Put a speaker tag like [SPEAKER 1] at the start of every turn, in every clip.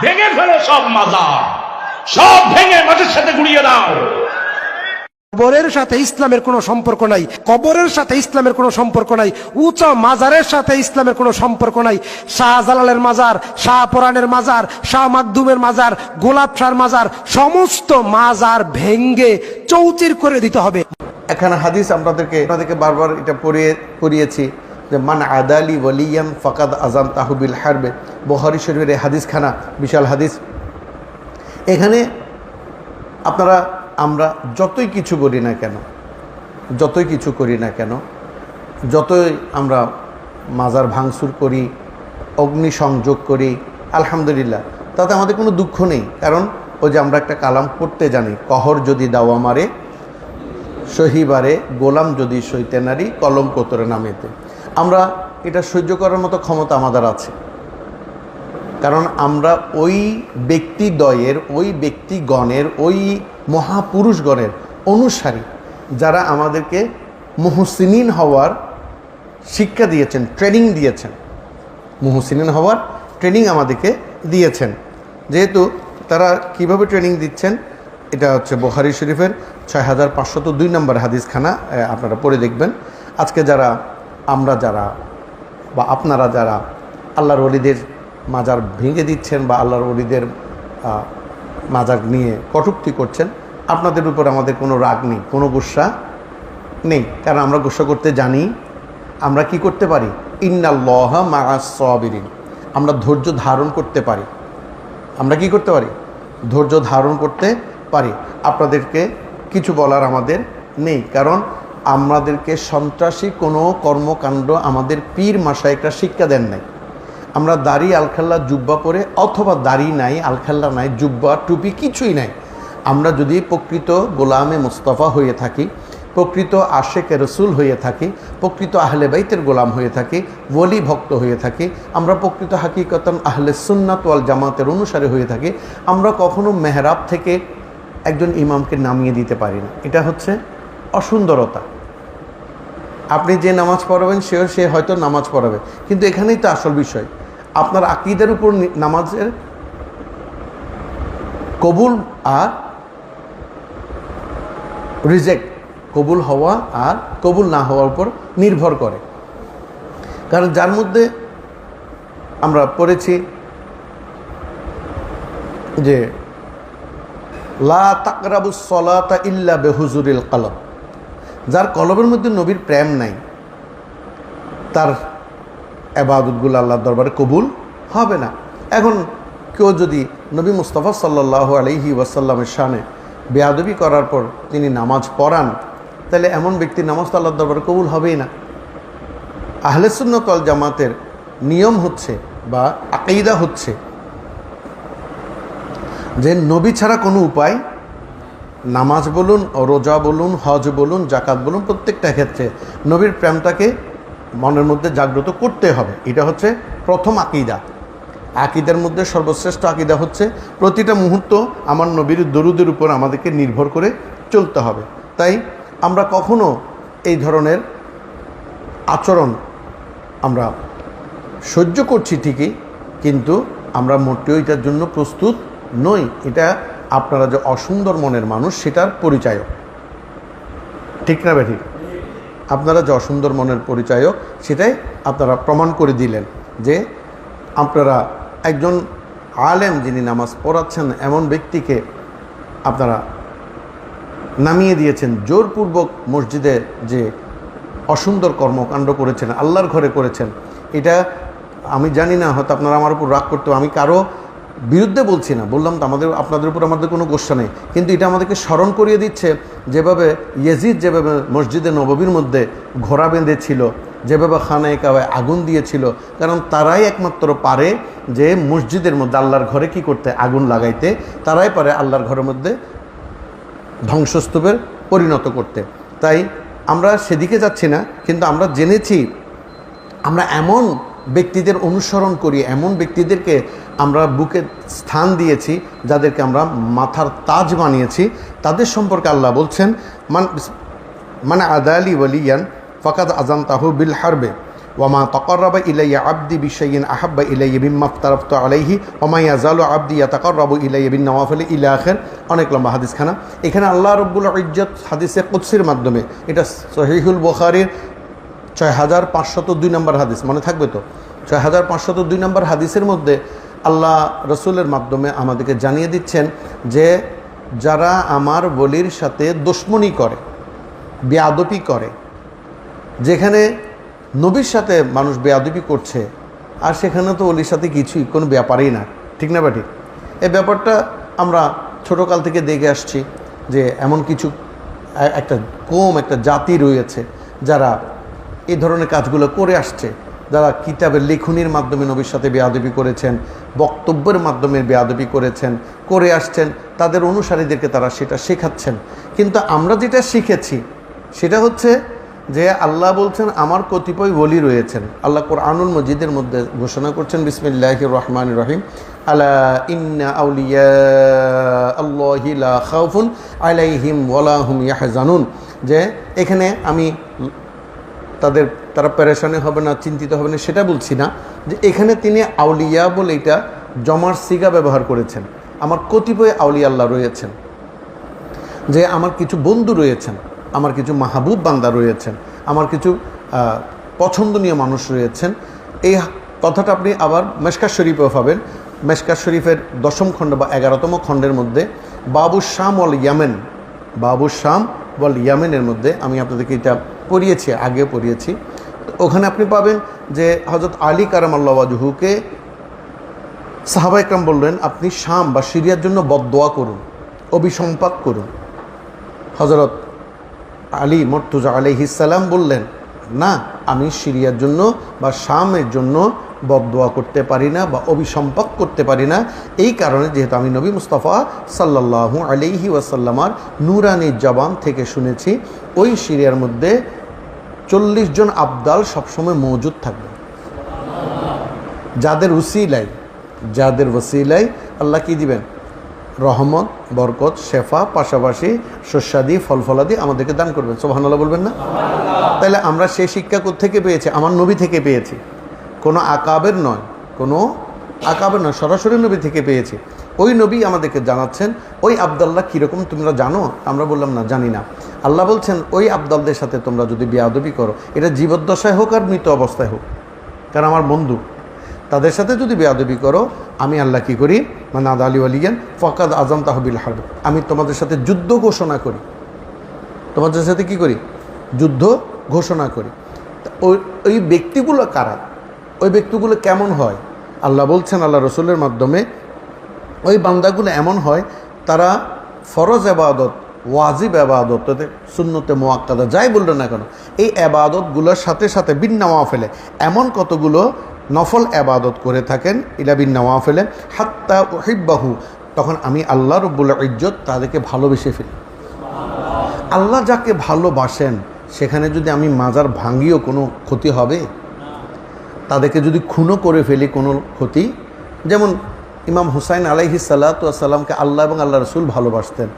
[SPEAKER 1] ভেঙে ফেলো সব মাজার, সব ভেঙে মাটির সাথে গুড়িয়ে দাও।
[SPEAKER 2] কবরের সাথে ইসলামের কোনো সম্পর্ক নাই, কবরের সাথে ইসলামের কোনো সম্পর্ক নাই, উঁচা মাজারের সাথে ইসলামের কোনো সম্পর্ক নাই। শাহজালালের মাজার, শাহপরানের মাজার, শাহ মাকদুমের মাজার, গোলাপ শাহর মাজার, সমস্ত মাজার ভেঙ্গে চৌচির করে দিতে হবে।
[SPEAKER 3] এখানে হাদিস আপনাদেরকে বারবার এটা পড়িয়েছি যে মান আদালি ওয়ালিয়ান ফাকাদ আজান তাহবিল হারবে। বুখারী শরীফের এই হাদিসখানা বিশাল হাদিস। এখানে আমরা যতই কিছু করি না কেন, যতই আমরা মাজার ভাঙচুর করি, অগ্নিসংযোগ করি, আলহামদুলিল্লাহ তাতে আমাদের কোনো দুঃখ নেই। কারণ ওই যে আমরা একটা কালাম পড়তে জানি, কহর যদি দাওয়া মারে সহিবারে, গোলাম যদি সইতে নারী কলম কোতরে নামেতে। আমরা এটা সহ্য করার মতো ক্ষমতা আমাদের আছে, কারণ আমরা ওই ব্যক্তিদ্বয়ের, ওই ব্যক্তিগণের, ওই মহাপুরুষগণের অনুসারী, যারা আমাদেরকে মুহসিনিন হওয়ার শিক্ষা দিয়েছেন, ট্রেনিং দিয়েছেন, মুহসিনিন হওয়ার ট্রেনিং আমাদেরকে দিয়েছেন। যেহেতু তারা কিভাবে ট্রেনিং দিচ্ছেন, এটা হচ্ছে বুখারী শরীফের 6502 নম্বর হাদিসখানা, আপনারা পড়ে দেখবেন। আজকে আমরা যারা বা আপনারা যারা আল্লাহর ওলিদের মাজার ভেঙে দিচ্ছেন বা আল্লাহর ওলিদের মাজার নিয়ে কটূক্তি করছেন, আপনাদের উপর আমাদের কোনো রাগ নেই, কোনো গুসা নেই, কারণ আমরা গুসা করতে জানি। আমরা কি করতে পারি? ইন্নাল্লাহা মাআস সাবিরিন, আমরা ধৈর্য ধারণ করতে পারি। আমরা কি করতে পারি? ধৈর্য ধারণ করতে পারি। আপনাদেরকে কিছু বলার আমাদের নেই, কারণ আমাদেরকে সন্ত্রাসী কোনো কর্মকাণ্ড আমাদের পীর মাশায়েখরা শিক্ষা দেন নাই। আমরা দাড়ি আলখাল্লা জুব্বা পরে, অথবা দাড়ি নাই, আলখাল্লা নাই, জুব্বা টুপি কিছুই নাই, আমরা যদি প্রকৃত গোলামে মুস্তাফা হয়ে থাকি, প্রকৃত আশেকে রসুল হয়ে থাকি, প্রকৃত আহলে বাইতের গোলাম হয়ে থাকি, ওলি ভক্ত হয়ে থাকি, আমরা প্রকৃত হাকিকতান আহলে সুন্নাত ওয়াল জামাতের অনুসারী হয়ে থাকি, আমরা কখনো মেহরাব থেকে একজন ইমামকে নামিয়ে দিতে পারি না। এটা হচ্ছে অসুন্দরতা। আপনি যে নামাজ পড়াবেন সে হয়তো নামাজ পড়াবে, কিন্তু এখানেই তো আসল বিষয়, আপনার আকীদার উপর নামাজের কবুল আর রিজেক্ট, কবুল হওয়া আর কবুল না হওয়ার উপর নির্ভর করে। কারণ যার মধ্যে আমরা পড়েছি যে লা তাকরাবুস সলাতা ইল্লা বিহুজুরিল কলব, যার কলবের মধ্যে নবীর প্রেম নাই, তার ইবাদতগুলো আল্লাহর দরবারে কবুল হবে না। এখন কেউ যদি নবী মুস্তাফা সাল্লাল্লাহু আলাইহি ওয়াসাল্লামের শানে বেয়াদবি করার পর তিনি নামাজ পড়ান, তাহলে এমন ব্যক্তির নামাজ তো আল্লাহর দরবারে কবুল হবেই না। আহলে সুন্নাত ওয়াল জামাতের নিয়ম হচ্ছে বা আকীদা হচ্ছে যে নবী ছাড়া কোনো উপায়, নামাজ বলুন, রোজা বলুন, হজ বলুন, জাকাত বলুন, প্রত্যেকটা ক্ষেত্রে নবীর প্রেমটাকে মনের মধ্যে জাগ্রত করতে হবে। এটা হচ্ছে প্রথম আকীদা। আকীদার মধ্যে সর্বশ্রেষ্ঠ আকীদা হচ্ছে প্রতিটা মুহূর্ত আমার নবীর দরুদের উপর আমাদেরকে নির্ভর করে চলতে হবে। তাই আমরা কখনো এই ধরনের আচরণ আমরা সহ্য করছি ঠিকই, কিন্তু আমরা মোটেও এটার জন্য প্রস্তুত নই। এটা আপনারা যে অসুন্দর মনের মানুষ সেটার পরিচায়ক, ঠিক না বেঠি? আপনারা যে অসুন্দর মনের পরিচায়ক সেটাই আপনারা প্রমাণ করে দিলেন যে আপনারা একজন আলেম যিনি নামাজ পড়াচ্ছেন এমন ব্যক্তিকে আপনারা নামিয়ে দিয়েছেন, জোরপূর্বক মসজিদে যে অসুন্দর কর্মকাণ্ড করেছেন, আল্লাহর ঘরে করেছেন। এটা আমি জানি না, হয়তো আপনারা আমার উপর রাগ করতে, আমি কারো বিরুদ্ধে বলছি না, বললাম তো আপনাদের উপর আমাদের কোনো গোসা নেই, কিন্তু এটা আমাদেরকে স্মরণ করিয়ে দিচ্ছে যেভাবে ইয়াজিদ যেভাবে মসজিদে নববীর মধ্যে ঘোড়া বেঁধেছিল, যেভাবে খানায়ে কাবায় আগুন দিয়েছিল, কারণ তারাই একমাত্র পারে যে মসজিদের মধ্যে আল্লাহর ঘরে কি করতে, আগুন লাগাইতে, তারাই পারে আল্লাহর ঘরের মধ্যে ধ্বংসস্তূপের পরিণত করতে। তাই আমরা সেদিকে যাচ্ছি না, কিন্তু আমরা জেনেছি, আমরা এমন ব্যক্তিদের অনুসরণ করি, এমন ব্যক্তিদেরকে আমরা বুকে স্থান দিয়েছি, যাদেরকে আমরা মাথার তাজ বানিয়েছি। তাদের সম্পর্কে আল্লাহ বলছেন, মানে আদালি ওয়ালিয়ান ফাকাদ আযানতাহু বিল হারবে ওয়ামা তাকাররাবা ইলাইয়া আবদি বিশাইইন আহাব্বা ইলাইয়া মিম্মা আফতারাফতু আলাইহি ওয়ামা ইয়াজালু আবদি ইয়াতাকাররাবু ইলাইয়া বিন নওয়াফিল ইলা আখির। অনেক লম্বা হাদিসখানা। এখানে আল্লাহ রাব্বুল ইজ্জত হাদিসে কুদসির মাধ্যমে, এটা সহিহুল বুখারীর 6502 নম্বর হাদিস, মনে থাকবে তো? 6502 নম্বর হাদিসের মধ্যে আল্লাহ রসুলের মাধ্যমে আমাদেরকে জানিয়ে দিচ্ছেন যে যারা আমার বলির সাথে দুশমনি করে, বেয়াদবি করে, যেখানে নবীর সাথে মানুষ বেয়াদবি করছে, আর সেখানে তো অলির সাথে কিছুই কোনো ব্যাপারই না, ঠিক না বাটি? এই ব্যাপারটা আমরা ছোটোকাল থেকে দেখে আসছি যে এমন কিছু একটা একটা জাতি রয়েছে যারা এই ধরনের কাজগুলো করে আসছে, যারা কিতাবের লেখনির মাধ্যমে নবীর সাথে বেয়াদবি করেছেন, বক্তব্যের মাধ্যমে বেয়াদবি করেছেন, করে আসছেন, তাদের অনুসারীদেরকে তারা সেটা শেখাচ্ছেন। কিন্তু আমরা যেটা শিখেছি সেটা হচ্ছে যে আল্লাহ বলছেন আমার কতিপয় ওলি রয়েছেন। আল্লাহ কোরআনুল মজিদের মধ্যে ঘোষণা করছেন বিসমিল্লাহির রহমানির রহিম, আলা ইন্না আউলিয়া আল্লাহি লা খাউফুন আলাইহিম ওয়ালা হুম ইয়াহজানুন, যে এখানে আমি তারা পেরেশানি হবে না, চিন্তিত হবে না সেটা বলছি না, যে এখানে তিনি আউলিয়া বলে এটা জমার সিগা ব্যবহার করেছেন। আমার কতিপয় আউলিয়া আল্লাহ রয়েছেন, যে আমার কিছু বন্ধু রয়েছেন, আমার কিছু মাহবুব বান্দা রয়েছেন, আমার কিছু পছন্দনীয় মানুষ রয়েছেন। এই কথাটা আপনি আবার মেশকাত শরীফেও পাবেন। মেশকাত শরীফের 10ম খণ্ড বা 11তম খণ্ডের মধ্যে বাবু শাম ওয়াল ইয়ামেন, বাবু শাম ওয়াল ইয়ামেনের মধ্যে আমি আপনাদেরকে এটা পড়িয়েছি, আগে পড়িয়েছি। ওখানে আপনি পাবেন যে হযরত আলী কারামাল্লাহু ওয়াজহুকে সাহাবা ইকরাম বললেন আপনি শাম বা সিরিয়ার জন্য বদদোয়া করুন, অভিসম্পাত করুন। হযরত আলী মুর্তজা আলাইহিস সালাম বললেন না, আমি সিরিয়ার জন্য বা শামের জন্য বদদোয়া করতে পারি না বা অভিসম্পাত করতে পারি না, এই কারণে যেহেতু আমি নবী মুস্তাফা সাল্লাল্লাহু আলাইহি ওয়াসাল্লামার নূরানি জবান থেকে শুনেছি ওই সিরিয়ার মধ্যে 40 জন আবদাল সবসময় মজুদ থাকবে, যাদের ওসিলায় আল্লাহ কি দিবেন? রহমত, বরকত, শেফা, পাশাপাশি শস্যাদি, ফলফলাদি আমাদেরকে দান করবেন। সুবহানাল্লাহ বলবেন না? তাহলে আমরা সেই শিক্ষা কোত্থেকে পেয়েছি? আমার নবী থেকে পেয়েছি, কোনো আকাবের নয়, সরাসরি নবী থেকে পেয়েছি। ওই নবী আমাদেরকে জানাচ্ছেন ওই আবদাল্লাহ কীরকম তোমরা জানো? আমরা বললাম না, জানি না। আল্লাহ বলছেন ওই আবদালদের সাথে তোমরা যদি বেয়াদবি করো, এটা জীবদ্দশায় হোক আর মৃত অবস্থায় হোক, কারণ আমার বন্ধু, তাদের সাথে যদি বেয়াদবি করো আমি আল্লাহ কী করি? মানে আদা আলী আলিয়ান ফকাদ আজম তাহবিল হারব, আমি তোমাদের সাথে যুদ্ধ ঘোষণা করি। তোমাদের সাথে কি করি? যুদ্ধ ঘোষণা করি। ওই ব্যক্তিগুলো কারা? ওই ব্যক্তিগুলো কেমন হয়? আল্লাহ বলছেন আল্লাহ রসুলের মাধ্যমে ওই বান্দাগুলো এমন হয়, তারা ফরজ এবাদত, ওয়াজিব এবাদত, সুন্নতে মুআক্কাদা যাই বললো না কেন, এই এবাদতগুলোর সাথে সাথে বিন নওয়াফিলে এমন কতগুলো নফল এবাদত করে থাকেন, ইলা বিন নওয়াফিলে হাত্তা উহিব্বাহু, তখন আমি আল্লাহ রব্বুল ইজ্জত তাদেরকে ভালোবেসে ফেলি। আল্লাহ যাকে ভালোবাসেন সেখানে যদি আমি মাজার ভাঙিও কোনো ক্ষতি হবে? তাদেরকে যদি খুনও করে ফেলি কোনো ক্ষতি? যেমন ইমাম হুসাইন আলাইহিস সালাতু ওয়াস সালামকে আল্লাহ এবং আল্লাহ রসুল ভালোবাসতেন,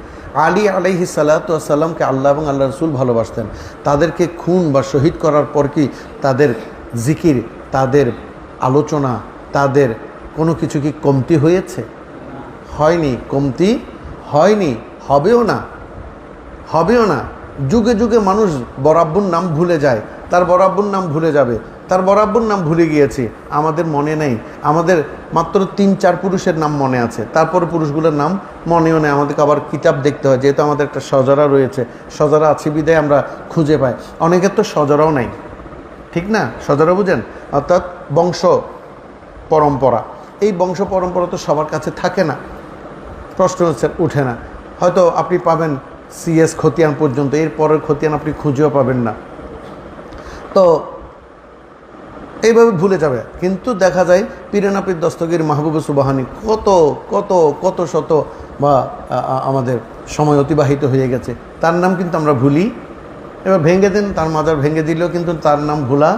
[SPEAKER 3] আলী আলাইহিস সালাতু ওয়াস সালামকে আল্লাহ এবং আল্লাহ রসুল ভালোবাসতেন। তাদেরকে খুন বা শহীদ করার পর কি তাদের জিকির, তাদের আলোচনা, তাদের কোনো কিছু কি কমতি হয়েছে? হয়নি, কমতি হয়নি, হবেও না। যুগে যুগে মানুষ বরাব্বুর নাম ভুলে যায়, তার বরাব্বুর নাম ভুলে যাবে, তার বরাব্বুর নাম ভুলে গিয়েছি, আমাদের মনে নেই। আমাদের মাত্র 3-4 পুরুষের নাম মনে আছে, তারপর পুরুষগুলোর নাম মনেও নেই। আমাদেরকে আবার কিতাব দেখতে হয়, যেহেতু আমাদের একটা সজরা রয়েছে, সজরা আছে বিদায় আমরা খুঁজে পাই। অনেকের তো সজরাও নাই, ঠিক না? সজরা বুঝেন? অর্থাৎ বংশ পরম্পরা। এই বংশ পরম্পরা তো সবার কাছে থাকে না, প্রশ্ন উঠে না। হয়তো আপনি পাবেন CS খতিয়ান পর্যন্ত, এর পরের খতিয়ান আপনি খুঁজেও পাবেন না। তো এইভাবে ভুলে যাবে। কিন্তু দেখা যায় পীর দস্তগীর মাহবুবে সুবহানি কত শত বা আমাদের সময় অতিবাহিত হয়ে গেছে, তার নাম কিন্তু আমরা ভুলি। এবার ভেঙে দেন, তার মাজার ভেঙে দিলেও কিন্তু তার নাম ভোলা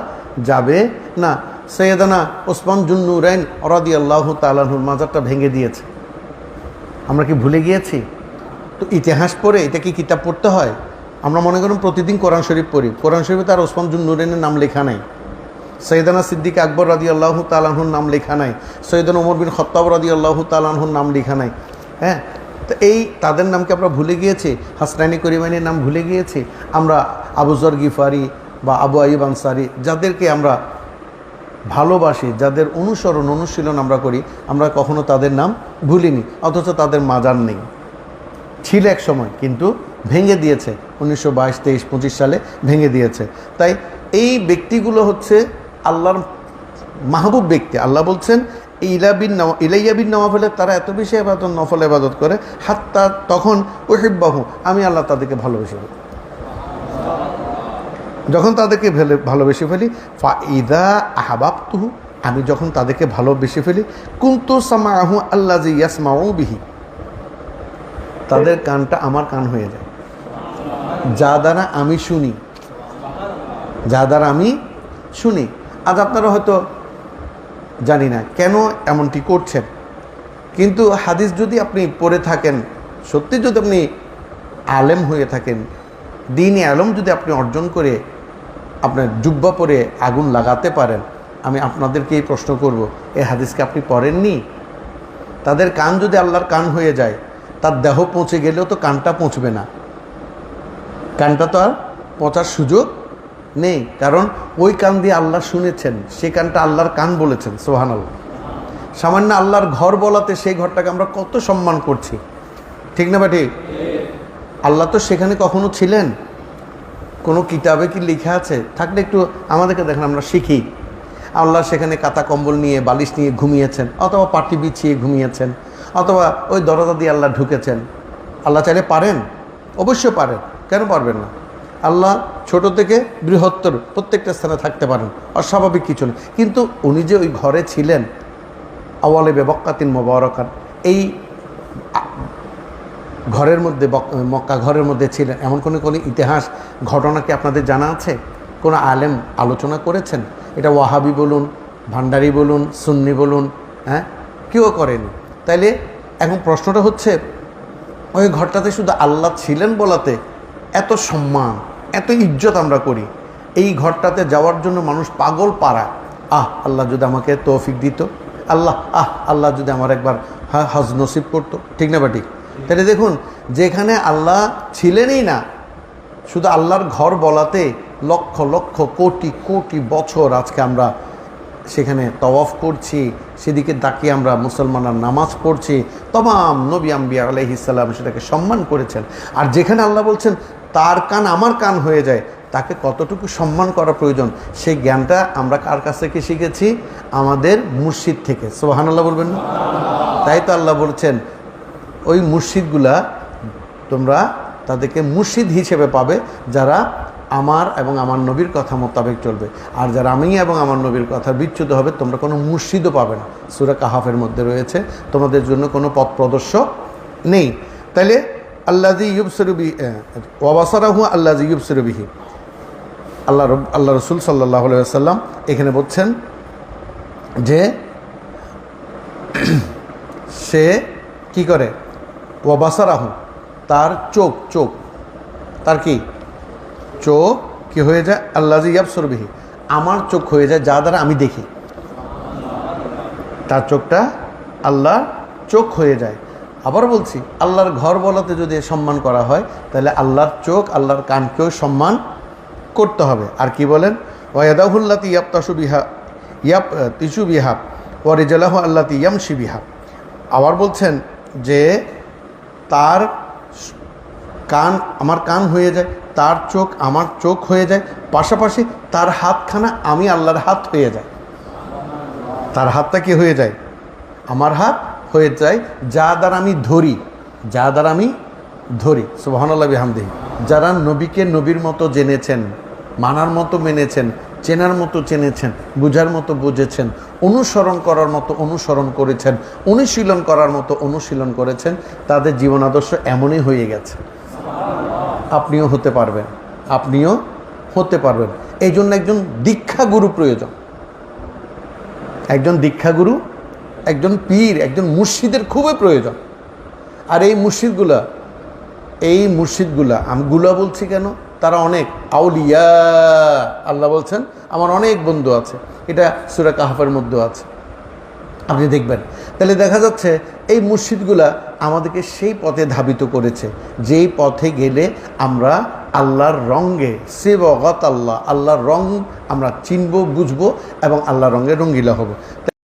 [SPEAKER 3] যাবে না। সৈয়দানা ওসমান জুন্নুরাইন রাদিয়াল্লাহু তাআলা আনহুর মাজারটা ভেঙে দিয়েছে, আমরা কি ভুলে গিয়েছি? তো ইতিহাস পড়ে এটা কি কিতাব পড়তে হয়? আমরা মনে করুন প্রতিদিন কোরআন শরীফ পড়ি, কোরআন শরীফে তার ওসমান জুন্নুরাইনের নাম লেখা নাই। সৈয়দানা সিদ্দিক আকবর রাদিয়াল্লাহু তাআলা আনহুর নাম লেখা নাই, সৈয়দানা ওমর বিন খাত্তাব রাদিয়াল্লাহু তাআলা আনহুর নাম লেখা নাই। হ্যাঁ, তো এই তাদের নামকে আমরা ভুলে গিয়েছি, হাসনাইনি করিমাইনের নাম ভুলে গিয়েছি আমরা। আবু যর গিফারি বা আবু আইয়ুব আনসারি, যাদেরকে আমরা ভালোবাসি, যাদের অনুশীলন আমরা করি, আমরা কখনো তাদের নাম ভুলিনি, অথচ তাদের মাজার নেই। ছিল এক সময়, কিন্তু ভেঙে দিয়েছে 1922, 23, 25 সালে ভেঙে দিয়েছে। তাই এই ব্যক্তিগুলো হচ্ছে আল্লাহর মাহবুব ব্যক্তি। আল্লাহ বলছেন ইলাইয়া বিন নওয়াফেলের তারা এত বেশি নফল ইবাদত করে, হাত্তা তখন উহিব্বাহু, আমি আল্লাহ তাদেরকে ভালোবেসে ফেলি। যখন তাদেরকে ভালোবেসে ফেলি, ফাইদা আহবাবতুহু, আমি যখন তাদেরকে ভালোবেসে ফেলি, কুনতু সামাহু আল্লাযী ইয়াসমাউ বিহি, তাদের কানটা আমার কান হয়ে যায়, যা দ্বারা আমি শুনি, যা দ্বারা আমি শুনি। আজ আপনারা হয়তো জানি না কেন এমনটি করছেন, কিন্তু হাদিস যদি আপনি পড়ে থাকেন, সত্যি যদি আপনি আলেম হয়ে থাকেন, দ্বীনি আলম যদি আপনি অর্জন করে আপনার জুব্বা পরে আগুন লাগাতে পারেন, আমি আপনাদেরকে এই প্রশ্ন করব, এই হাদিসকে আপনি পড়েননি? তাদের কান যদি আল্লাহর কান হয়ে যায়, তার দেহ পৌঁছে গেলেও তো কানটা পৌঁছবে না, কানটা তো আর পৌঁছার সুযোগ নেই, কারণ ওই কান দিয়ে আল্লাহ শুনেছেন, সেই কানটা আল্লাহর কান বলেছেন। সুবহানাল্লাহ। সামান্য আল্লাহর ঘর বলাতে সেই ঘরটাকে আমরা কত সম্মান করছি, ঠিক না বেটি? আল্লাহ তো সেখানে কখনো ছিলেন? কোনো কিতাবে কি লেখা আছে? থাকলে একটু আমাদেরকে দেখেন, আমরা শিখি। আল্লাহ সেখানে কাতা কম্বল নিয়ে, বালিশ নিয়ে ঘুমিয়েছেন, অথবা পাটি বিছিয়ে ঘুমিয়েছেন, অথবা ওই দরজা দিয়ে আল্লাহ ঢুকেছেন। আল্লাহ চাইলে পারেন, অবশ্যই পারেন, কেন পারবেন না? আল্লাহ ছোট থেকে বৃহত্তর প্রত্যেকটা স্থানে থাকতে পারেন, অস্বাভাবিক কিছু না। কিন্তু উনি যে ওই ঘরে ছিলেন, আওয়ালে বেবক্কাতিন মুবারাকান, এই ঘরের মধ্যে, মক্কা ঘরের মধ্যে ছিলেন, এমন কোনো ইতিহাস ঘটনা কি আপনাদের জানা আছে? কোনো আলেম আলোচনা করেছেন? এটা ওয়াহাবি বলুন, ভান্ডারি বলুন, সুন্নি বলুন, হ্যাঁ, কেউ করেনি। তাইলে এখন প্রশ্নটা হচ্ছে, ওই ঘরটাতে শুধু আল্লাহ ছিলেন বলাতে এত সম্মান, এত ইজ্জত আমরা করি, এই ঘরটাতে যাওয়ার জন্য মানুষ পাগল পাড়া। আল্লাহ যদি আমাকে তৌফিক দিত, আল্লাহ যদি আমার একবার হজ নসিব করতো, ঠিক না বা ঠিক? তাহলে দেখুন, যেখানে আল্লাহ ছিলেনই না, শুধু আল্লাহর ঘর বলাতে লক্ষ লক্ষ কোটি কোটি বছর আজকে আমরা সেখানে তওয়াফ করছি, সেদিকে তাকিয়ে আমরা মুসলমানরা নামাজ পড়ছি, তমাম নবী আম্বিয়া আলাইহিস সালাম সেটাকে সম্মান করেছেন। আর যেখানে আল্লাহ বলছেন তার কান আমার কান হয়ে যায়, তাকে কতটুকু সম্মান করা প্রয়োজন, সেই জ্ঞানটা আমরা কার কাছ থেকে শিখেছি? আমাদের মুর্শিদ থেকে। সুবহানাল্লাহ বলবেন না? তাই তো আল্লাহ বলছেন, ওই মুর্শিদগুলা তোমরা তাদেরকে মুর্শিদ হিসেবে পাবে যারা আমার এবং আমার নবীর কথা মোতাবেক চলবে, আর যারা আমি এবং আমার নবীর কথা বিচ্যুত হবে, তোমরা কোনো মুর্শিদও পাবে না। সূরা কাহাফের মধ্যে রয়েছে, তোমাদের জন্য কোনো পথ প্রদর্শক নেই। তাইলে আল্লাযী ইউবসিরু বিহি ওয়া বাসারাহু আল্লাযী ইউবসিরু বিহি, আল্লাহ রাসূল সাল্লাল্লাহু আলাইহি ওয়াসাল্লাম এখানে বলছেন যে সে কি করে? ওয়া বাসারাহু, তার চোখ, তার কি চোখ কি হয়ে যায়? আল্লাযী ইয়াবসুরু বিহি, আমার চোখ হয়ে যায়, যা দ্বারা আমি দেখি। তার চোখটা আল্লাহ চোখ হয়ে যায়। আবার বলছি, আল্লাহর ঘর বলাতে যদি সম্মান করা হয়, তাহলে আল্লাহর চোখ, আল্লাহর কানকেও সম্মান করতে হবে। আর কি বলেন? ওয়াদাহুল্লাতি ইয়াবতাসু বিহা ইয়াবতিসু বিহা ওয়া রিজলাহু আল্লাতি ইয়ামশি বিহা। আবার বলছেন যে তার কান আমার কান হয়ে যায়, তার চোখ আমার চোখ হয়ে যায়, পাশাপাশি তার হাতখানা আমি আল্লাহর হাত হয়ে যায়। তার হাতটা কি হয়ে যায়? আমার হাত হয়ে যায়, যা দ্বারা আমি ধরি। সুবহানাল্লাহ বিহামদিহি। যারা নবীকে নবীর মতো জেনেছেন, মানার মতো মেনেছেন, চেনার মতো চেনেছেন, বুঝার মতো বুঝেছেন, অনুসরণ করার মতো অনুসরণ করেছেন, অনুশীলন করার মতো অনুশীলন করেছেন, তাদের জীবন আদর্শ এমনই হয়ে গেছে। আপনিও হতে পারবেন। এই জন্য একজন দীক্ষাগুরু প্রয়োজন, একজন দীক্ষাগুরু, একজন পীর, একজন মুর্শিদের খুবই প্রয়োজন। আর এই মুর্শিদগুলা আমি গুলা বলছি কেন? তারা অনেক আউলিয়া, আল্লাহ বলছেন আমার অনেক বন্ধু আছে। এটা সূরা কাহফের মধ্যে আছে, আপনি দেখবেন। তাহলে দেখা যাচ্ছে এই মসজিদগুলা আমাদেরকে সেই পথে ধাবিত করেছে, যেই পথে গেলে আমরা আল্লাহর রঙে সেবগত আল্লাহ, আল্লাহর রং আমরা চিনব, বুঝবো এবং আল্লাহর রঙে রঙ্গিলা হব।